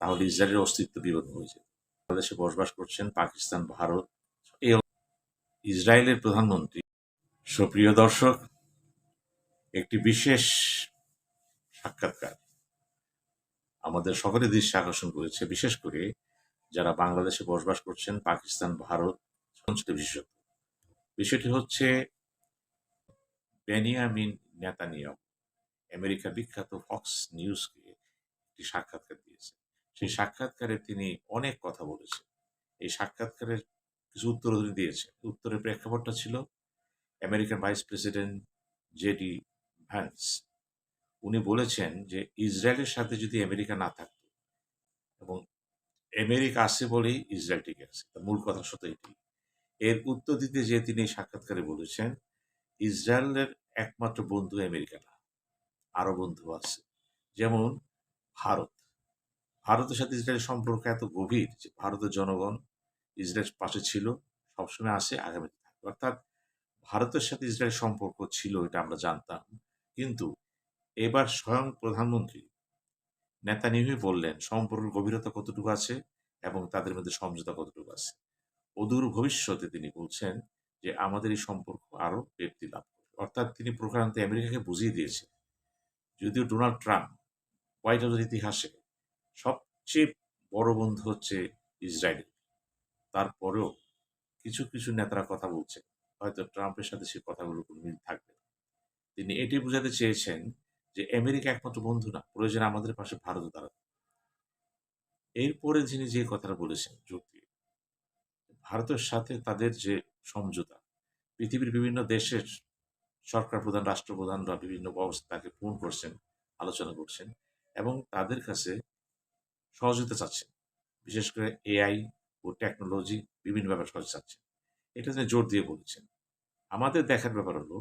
তাহলে ইসরায়েলের অস্তিত্ব বিপন্ন হয়ে যেত। বাংলাদেশে বসবাস করছেন পাকিস্তান, ভারত। এই ইসরায়েলের প্রধানমন্ত্রী। সুপ্রিয় দর্শক, একটি বিশেষ সাক্ষাৎকার আমাদের সকলের দৃষ্টি আকর্ষণ করেছে, বিশেষ করে যারা বাংলাদেশে বসবাস করছেন পাকিস্তান, ভারত অঞ্চলে বিশেষত। বিষয়টি হচ্ছে বেনিয়ামিন নেতানিয়াহু আমেরিকার বিখ্যাত ফক্স নিউজকে একটি সাক্ষাৎকার দিয়েছেন। সেই সাক্ষাৎকারে তিনি অনেক কথা বলেছেন। এই সাক্ষাৎকারের কিছু উত্তর তিনি দিয়েছেন। উত্তরের প্রেক্ষাপটটা ছিল American vice president JD Vance. উনি বলেছেন যে ইসরায়েলের সাথে যদি আমেরিকা না থাকতো এবং আমেরিকা আছে বলেই ইসরায়েল টিকে আছে, মূল কথা সত্য এটি। এর উত্তর দিতে যেয়ে তিনি এই সাক্ষাৎকারে বলেছেন ইসরায়েলের একমাত্র বন্ধু আমেরিকা না, আরো বন্ধু আছে। যেমন ভারত। ভারতের সাথে ইসরায়েলের সম্পর্ক এত গভীর যে ভারতের জনগণ ইসরায়েলের পাশে ছিল, সবসময় আছে, আগামীতে থাকবে। অর্থাৎ ভারতের সাথে ইসরায়েলের সম্পর্ক ছিল, এটা আমরা জানতাম। কিন্তু এবার স্বয়ং প্রধানমন্ত্রী নেতানিয়াহু বললেন সম্পর্কের গভীরতা কতটুকু আছে এবং তাদের মধ্যে সমঝোতা কতটুকু আছে। অদূর ভবিষ্যতে তিনি বলছেন যে আমাদের এই সম্পর্ক আরো ব্যাপ্তি লাভ করবে। অর্থাৎ তিনি প্রকারান্তে আমেরিকাকে বুঝিয়ে দিয়েছেন, যদিও ডোনাল্ড ট্রাম্প হোয়াইট হাউসের ইতিহাসে সবচেয়ে বড় বন্ধু হচ্ছে ইসরায়েল, তারপরেও কিছু কিছু নেতারা কথা বলছেন, হয়তো ট্রাম্পের সাথে সেই কথাগুলো কোনো মিল থাকবে না। তিনি এটি বোঝাতে চেয়েছেন যে আমেরিকা একমাত্র বন্ধু না, প্রয়োজনে আমাদের পাশে ভারতও দাঁড়াবে। এরপরে যিনি যে কথাটা বলেছেন যোগ দিয়ে, ভারতের সাথে তাদের যে সমঝোতা, পৃথিবীর বিভিন্ন দেশের সরকার প্রধান, রাষ্ট্রপ্রধানরা বিভিন্ন ব্যবস্থাকে পূরণ করছেন, আলোচনা করছেন এবং তাদের কাছে সহযোগিতা চাচ্ছেন। বিশেষ করে এআই ও টেকনোলজি বিভিন্ন ব্যাপারে সহযোগিতা চাচ্ছেন। এটা তিনি জোর দিয়ে বলেছেন। আমাদের দেখার ব্যাপার হলো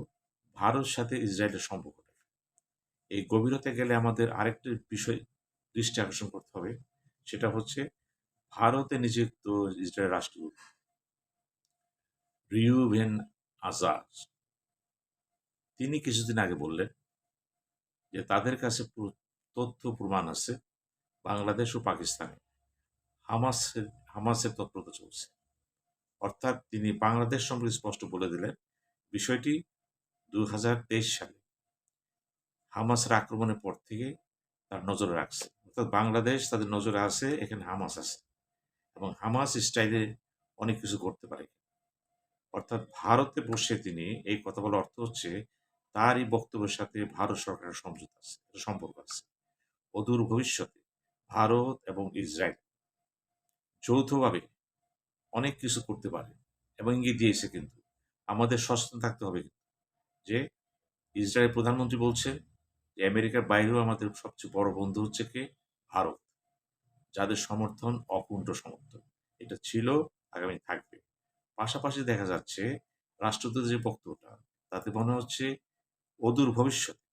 ভারতের সাথে ইসরায়েলের সম্পর্কটা। এই গভীরতায় গেলে আমাদের আরেকটি বিষয় দৃষ্টি আকর্ষণ করতে হবে, সেটা হচ্ছে ভারতে নিযুক্ত ইসরায়েল রাষ্ট্রদূত রিউভেন আজাদ। তিনি কিছুদিন আগে বললেন যে তাদের কাছে তথ্য প্রমাণ আছে বাংলাদেশ ও পাকিস্তানে হামাসের হামাসের তৎপরতা চলছে। অর্থাৎ তিনি বাংলাদেশ সম্পর্কে স্পষ্ট বলে দিলেন বিষয়টি 2023 সালে হামাসের আক্রমণের পর থেকে তার নজরে রাখছে। অর্থাৎ বাংলাদেশ তাদের নজরে আছে, এখানে হামাস আছে এবং হামাস স্টাইলে অনেক কিছু করতে পারে। অর্থাৎ ভারতে বসে তিনি এই কথা বলার অর্থ হচ্ছে তার এই বক্তব্যের সাথে ভারত সরকারের সমঝোতা আছে, সম্পর্ক আছে। অদূর ভবিষ্যতে ভারত এবং ইসরায়েল যৌথভাবে অনেক কিছু করতে পারে এবং ইঙ্গিত দিয়েছে। কিন্তু আমাদের সচেতন থাকতে হবে যে ইসরায়েল প্রধানমন্ত্রী বলছেন যে আমেরিকার বাইরেও আমাদের সবচেয়ে বড় বন্ধু হচ্ছে কে? ভারত, যাদের সমর্থন অকুণ্ঠ সমর্থন। এটা ছিল, আগামী থাকবে। পাশাপাশি দেখা যাচ্ছে রাষ্ট্রদূতের যে বক্তব্যটা, তাতে মনে হচ্ছে অদূর ভবিষ্যতে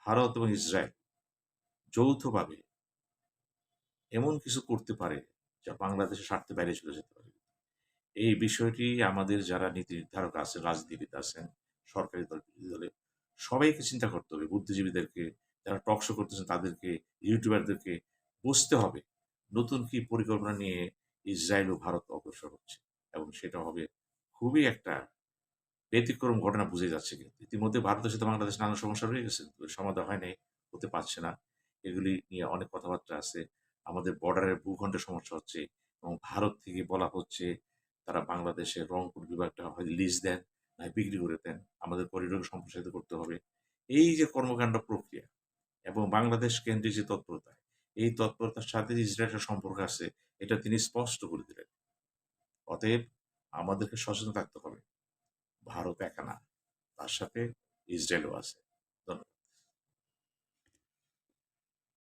ভারত এবং ইসরায়েল যৌথভাবে এমন কিছু করতে পারে যা বাংলাদেশের স্বার্থের বাইরে চলে যেতে পারে। এই বিষয়টি আমাদের যারা নীতি নির্ধারক আছেন, রাজনীতিবিদ আছেন, সরকারি দল, বিরোধী দলে সবাইকে চিন্তা করতে হবে। বুদ্ধিজীবীদেরকে, যারা টক শো করতেছেন তাদেরকে, ইউটিউবারদেরকে বুঝতে হবে নতুন কি পরিকল্পনা নিয়ে ইসরায়েল ও ভারত অগ্রসর হচ্ছে এবং সেটা হবে খুবই একটা ব্যতিক্রম ঘটনা বুঝে যাচ্ছে। কিন্তু ইতিমধ্যে ভারতের সাথে বাংলাদেশ নানা সমস্যা রয়ে গেছে, সমাধান হয় নাই, হতে পারছে না। এগুলি নিয়ে অনেক কথাবার্তা আছে। আমাদের বর্ডারের ভূখণ্ডের সমস্যা হচ্ছে এবং ভারত থেকে বলা হচ্ছে তারা বাংলাদেশের রংপুর বিভাগটা হয় লিজ দেন, না বিক্রি করে দেন, আমাদের করিডোর সম্প্রসারিত করতে হবে। এই যে কর্মকাণ্ড প্রক্রিয়া এবং বাংলাদেশ কেন্দ্রিক যে তৎপরতা, এই তৎপরতার সাথে ইসরায়েলের সম্পর্ক আছে, এটা তিনি স্পষ্ট করে দিলেন। অতএব আমাদেরকে সচেতন থাকতে হবে। ভারত একা না, তার সাথে ইসরায়েলও আছে। ধন্যবাদ।